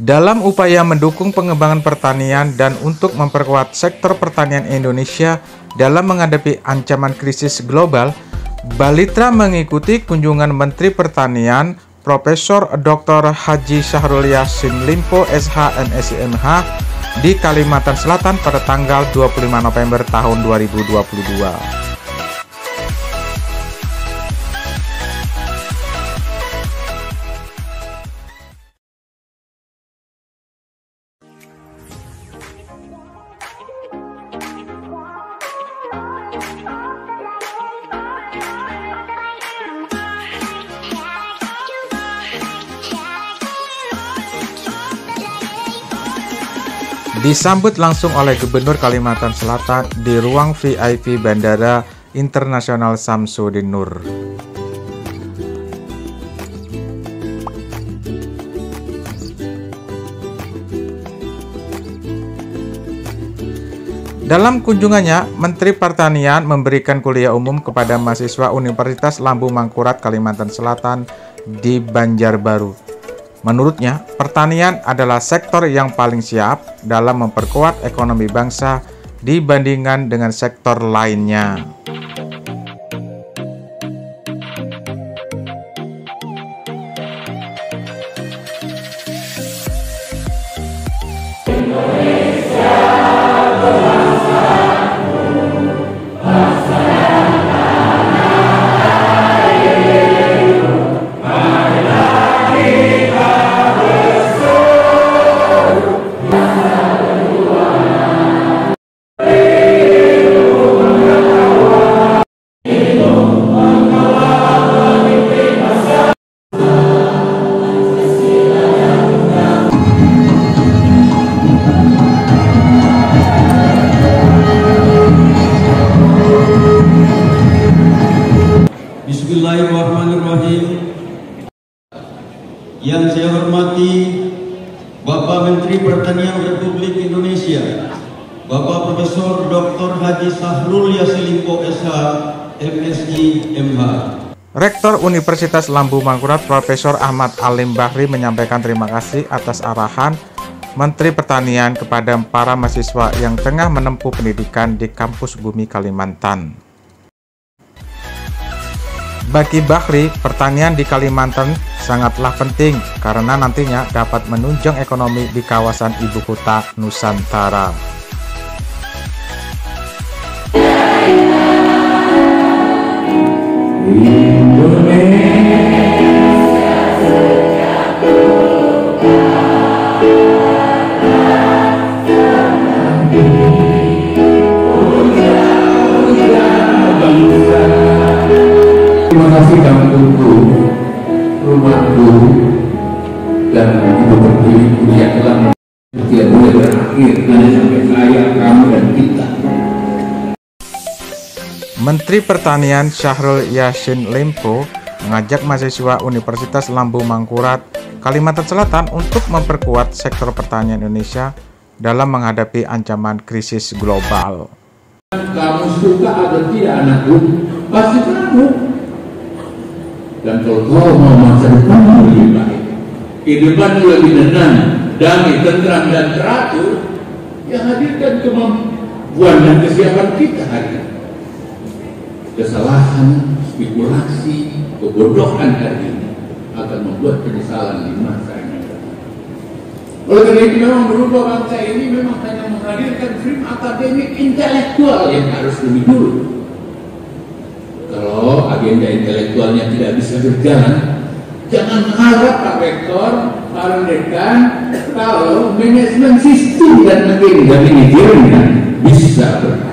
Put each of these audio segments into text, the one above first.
Dalam upaya mendukung pengembangan pertanian dan untuk memperkuat sektor pertanian Indonesia dalam menghadapi ancaman krisis global, Balitra mengikuti kunjungan Menteri Pertanian Profesor Dr. Haji Syahrul Yassin Limpo SH MSc MH di Kalimantan Selatan pada tanggal 25 November tahun 2022. Disambut langsung oleh Gubernur Kalimantan Selatan di ruang VIP Bandara Internasional Samsudin Nur. Dalam kunjungannya, Menteri Pertanian memberikan kuliah umum kepada mahasiswa Universitas Lambung Mangkurat Kalimantan Selatan di Banjarbaru. Menurutnya, pertanian adalah sektor yang paling siap dalam memperkuat ekonomi bangsa dibandingkan dengan sektor lainnya. Bismillahirrahmanirrahim. Yang saya hormati Bapak Menteri Pertanian Republik Indonesia, Bapak Profesor Dr. Haji Syahrul Yassin Limpo SH MSc MH. Rektor Universitas Lambung Mangkurat Profesor Ahmad Alim Bahri menyampaikan terima kasih atas arahan Menteri Pertanian kepada para mahasiswa yang tengah menempuh pendidikan di kampus Bumi Kalimantan. Bagi Bahri, pertanian di Kalimantan sangatlah penting karena nantinya dapat menunjang ekonomi di kawasan ibu kota Nusantara. Terima kasih kami untuk rumahku dan ibu berdiri yang telah tidak boleh berakhir hanya sampai saya, kamu dan kita. Menteri Pertanian Syahrul Yassin Limpo mengajak mahasiswa Universitas Lambung Mangkurat Kalimantan Selatan untuk memperkuat sektor pertanian Indonesia dalam menghadapi ancaman krisis global. Kamu suka atau tidak anakku, pasti kamu. Dan kalau kau mau masa depanmu lebih baik, kehidupanmu lebih tenang, damai, tentram dan teratur, ya hadirkan kemampuan dan kesiapan kita hari ini. Kesalahan, spekulasi, kebodohan hari ini akan membuat penyesalan di masa yang akan datang. Oleh karena itu memang berubah bangsa ini memang hanya menghadirkan frame akademik intelektual yang harus lebih dulu. Kalau agenda intelektualnya tidak bisa berjalan, jangan harap Pak Rektor, Pak Dekan, kalau manajemen sistem dan agenda manajernya bisa berhasil.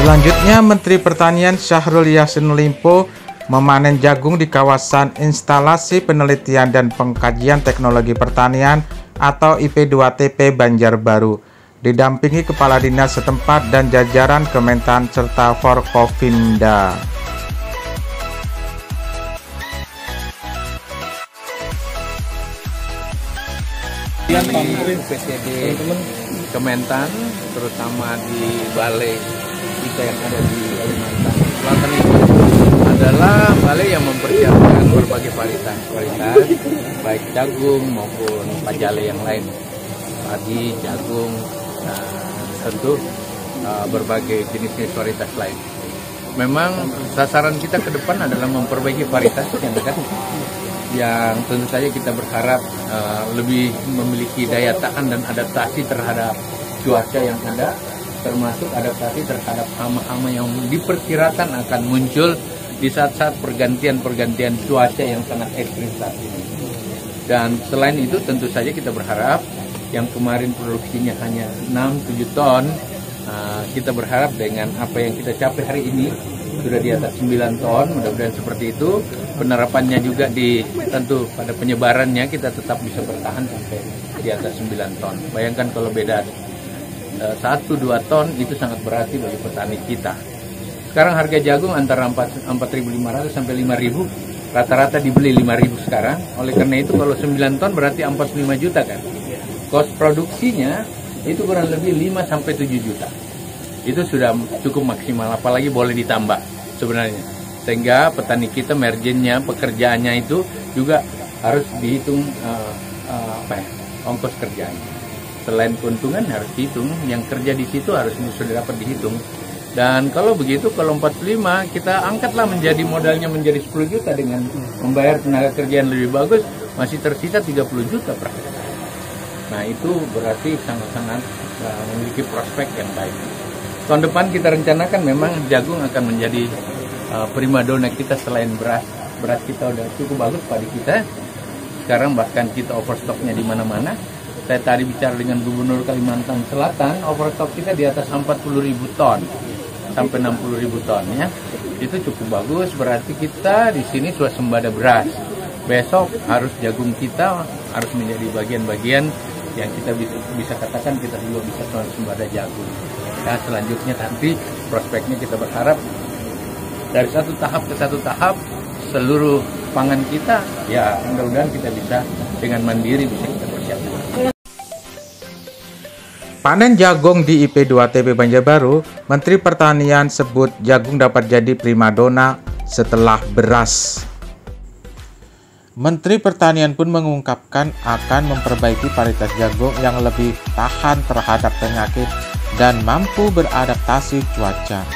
Selanjutnya, Menteri Pertanian Syahrul Yassin Limpo memanen jagung di kawasan Instalasi Penelitian dan Pengkajian Teknologi Pertanian atau IP2TP Banjarbaru, didampingi Kepala Dinas setempat dan jajaran Kementan serta Forkopimda. Yang Menteri PCD Kementan, terutama di balai kita yang ada di Kalimantan Selatan itu adalah balai yang mempersiapkan berbagai varietas, baik jagung maupun pajale yang lain, padi, jagung, dan tentu berbagai jenis varietas lain. Memang sasaran kita ke depan adalah memperbaiki varietas yang tentu saja kita berharap lebih memiliki daya tahan dan adaptasi terhadap cuaca yang ada, termasuk adaptasi terhadap hama-hama yang diperkirakan akan muncul di saat-saat pergantian cuaca yang sangat ekstrim saat ini. Dan selain itu tentu saja kita berharap yang kemarin produksinya hanya 6-7 ton, kita berharap dengan apa yang kita capai hari ini sudah di atas 9 ton, mudah-mudahan seperti itu. Penerapannya juga tentu pada penyebarannya kita tetap bisa bertahan sampai di atas 9 ton. Bayangkan kalau beda 1-2 ton itu sangat berarti bagi petani kita. Sekarang harga jagung antara 4.500 sampai 5.000, rata-rata dibeli 5.000 sekarang. Oleh karena itu kalau 9 ton berarti 45 juta kan. Kos produksinya itu kurang lebih 5 sampai 7 juta. Itu sudah cukup maksimal, apalagi boleh ditambah sebenarnya. Sehingga petani kita marginnya, pekerjaannya itu juga harus dihitung ongkos kerjanya. Selain keuntungan harus dihitung, yang kerja di situ harus sudah dapat dihitung. Dan kalau begitu, kalau 45 kita angkatlah menjadi modalnya menjadi 10 juta dengan membayar tenaga kerja yang lebih bagus, masih tersisa 30 juta per hektar. Nah itu berarti sangat-sangat memiliki prospek yang baik. Tahun depan kita rencanakan memang jagung akan menjadi primadona kita selain beras. Beras kita udah cukup bagus, padi kita. Sekarang bahkan kita overstocknya di mana-mana. Saya tadi bicara dengan Gubernur Kalimantan Selatan, overstock kita di atas 40.000 ton sampai 60.000 ton ya. Itu cukup bagus, berarti kita di sini swasembada beras. Besok harus jagung kita harus menjadi bagian-bagian yang kita bisa katakan kita juga bisa swasembada jagung. Nah, selanjutnya nanti prospeknya kita berharap dari satu tahap ke satu tahap seluruh pangan kita ya mudah-mudahan kita bisa dengan mandiri bisa kita persiapkan. Panen jagung di IP2TP Banjarbaru, Menteri Pertanian sebut jagung dapat jadi primadona setelah beras. Menteri Pertanian pun mengungkapkan akan memperbaiki varietas jagung yang lebih tahan terhadap penyakit dan mampu beradaptasi cuaca.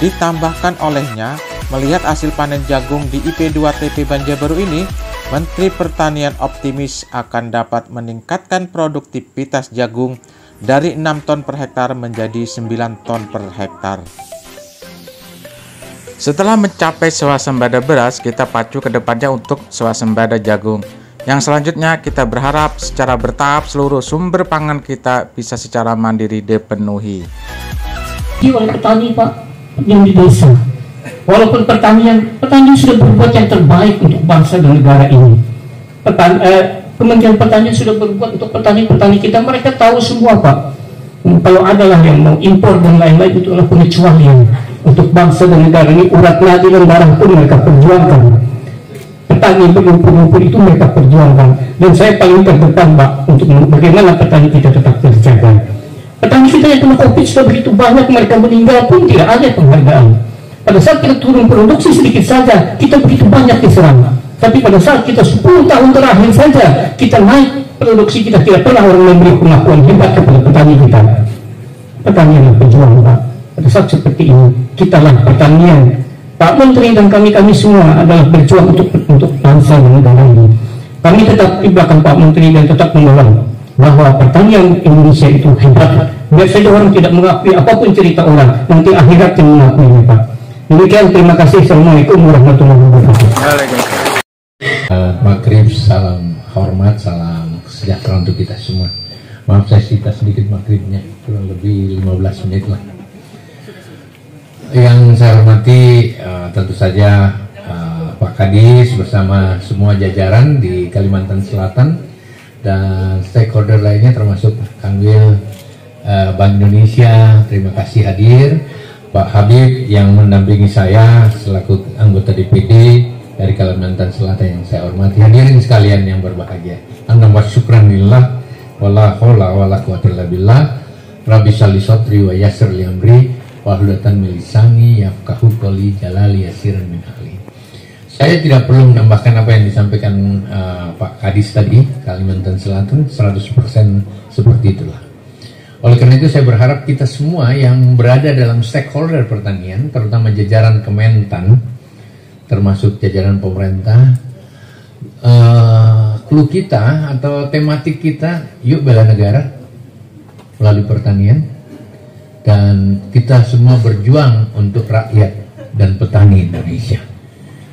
Ditambahkan olehnya, melihat hasil panen jagung di IP2TP Banjarbaru ini, Menteri Pertanian optimis akan dapat meningkatkan produktivitas jagung dari 6 ton per hektar menjadi 9 ton per hektar. Setelah mencapai swasembada beras, kita pacu ke depannya untuk swasembada jagung. Yang selanjutnya kita berharap secara bertahap seluruh sumber pangan kita bisa secara mandiri dipenuhi. Oleh petani Pak yang di desa, walaupun petani sudah berbuat yang terbaik untuk bangsa dan negara ini. Kementerian Pertanian sudah berbuat untuk petani-petani kita. Mereka tahu semua Pak. Kalau adalah yang mau impor dan lain-lain itu adalah pengecualian untuk bangsa dan negara ini. Urat nadi dan darah pun mereka perjuangkan. Petani berumpur-umpur itu mereka perjuangkan. Dan saya paling terdepan Pak untuk bagaimana petani kita tetap terjaga. Petani kita yang kena COVID sudah begitu banyak, mereka meninggal pun tidak ada penghargaan. Pada saat kita turun produksi sedikit saja, kita begitu banyak diserang. Tapi pada saat kita 10 tahun terakhir saja, kita naik produksi kita, tidak pernah orang memberi pengakuan hebat kepada petani kita. Petani yang berjuang Pak. Pada saat seperti ini, kitalah pertanian. Pak Menteri dan kami semua adalah berjuang untuk bangsa dan negara ini. Kami tetap di belakang Pak Menteri dan tetap menolong bahwa pertanian Indonesia itu hebat. Biar saja orang tidak mengakui apapun cerita orang, nanti akhirat yang mengakuinya Pak. Demikian, terima kasih. Assalamualaikum warahmatullahi wabarakatuh. Maghrib, salam hormat, salam sejahtera untuk kita semua. Maaf saya cerita sedikit maghribnya, kurang lebih 15 menit lah. Yang saya hormati tentu saja Pak Kadis bersama semua jajaran di Kalimantan Selatan dan stakeholder lainnya termasuk Kang Wil, Bank Indonesia, terima kasih hadir. Pak Habib yang mendampingi saya selaku anggota DPD dari Kalimantan Selatan yang saya hormati, hadirin sekalian yang berbahagia. Alhamdulillah syukranillah, Wala haula wala quwata illa billah. Rabbi shalli sotri wa yassir li amri wahlulatan min lisani yafqahu qawli jalali yasiran min ahli. Saya tidak perlu menambahkan apa yang disampaikan Pak Kadis tadi. Kalimantan Selatan 100% seperti itulah. Oleh karena itu saya berharap kita semua yang berada dalam stakeholder pertanian, terutama jajaran Kementan, termasuk jajaran pemerintah, clue kita atau tematik kita, yuk bela negara melalui pertanian, dan kita semua berjuang untuk rakyat dan petani Indonesia.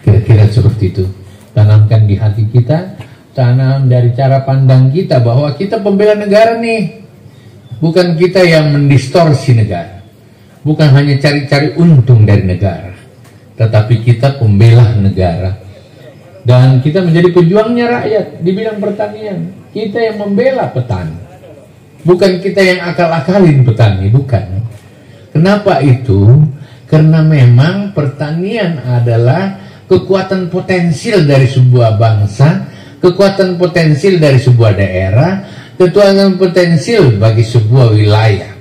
Kira-kira seperti itu. Tanamkan di hati kita, tanam dari cara pandang kita bahwa kita pembela negara nih. Bukan kita yang mendistorsi negara, bukan hanya cari-cari untung dari negara, tetapi kita pembela negara. Dan kita menjadi pejuangnya rakyat di bidang pertanian. Kita yang membela petani, bukan kita yang akal-akalin petani, bukan. Kenapa itu? Karena memang pertanian adalah kekuatan potensial dari sebuah bangsa, kekuatan potensial dari sebuah daerah, kekuatan potensial bagi sebuah wilayah.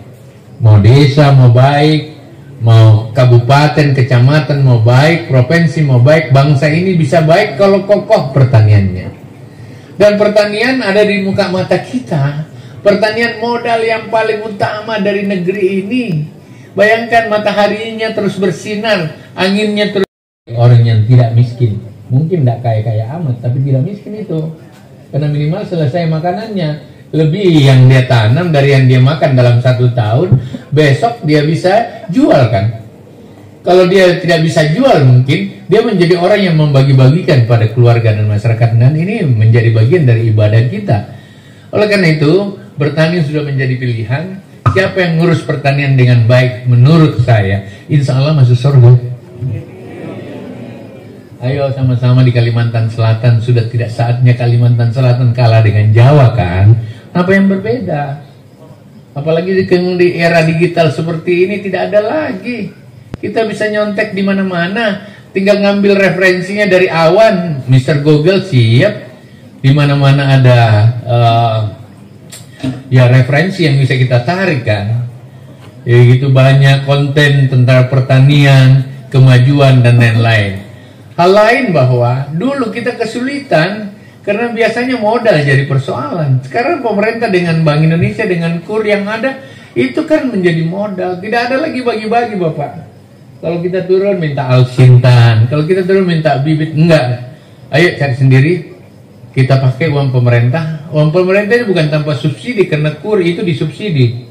Mau desa mau baik, mau kabupaten, kecamatan mau baik, provinsi mau baik, bangsa ini bisa baik kalau kokoh pertaniannya. Dan pertanian ada di muka mata kita. Pertanian modal yang paling utama dari negeri ini. Bayangkan mataharinya terus bersinar, anginnya terus. Orang yang tidak miskin, mungkin tidak kaya-kaya amat, tapi tidak miskin itu. Karena minimal selesai makanannya. Lebih yang dia tanam dari yang dia makan dalam 1 tahun, besok dia bisa jual kan. Kalau dia tidak bisa jual, mungkin dia menjadi orang yang membagi-bagikan pada keluarga dan masyarakat, dan ini menjadi bagian dari ibadah kita. Oleh karena itu, bertani sudah menjadi pilihan. Siapa yang ngurus pertanian dengan baik, menurut saya, insya Allah masuk surga. Ayo sama-sama di Kalimantan Selatan. Sudah tidak saatnya Kalimantan Selatan kalah dengan Jawa kan? Apa yang berbeda? Apalagi di era digital seperti ini tidak ada lagi. Kita bisa nyontek di mana-mana, tinggal ngambil referensinya dari awan. Mr. Google siap. Di mana-mana ada ya referensi yang bisa kita tarik kan. Ya gitu banyak konten tentang pertanian, kemajuan dan lain-lain. Hal lain bahwa dulu kita kesulitan karena biasanya modal jadi persoalan. Sekarang pemerintah dengan Bank Indonesia dengan KUR yang ada itu kan menjadi modal. Tidak ada lagi bagi-bagi Bapak. Kalau kita turun minta alsintan, kalau kita turun minta bibit, enggak. Ayo cari sendiri. Kita pakai uang pemerintah. Uang pemerintah ini bukan tanpa subsidi karena KUR itu disubsidi.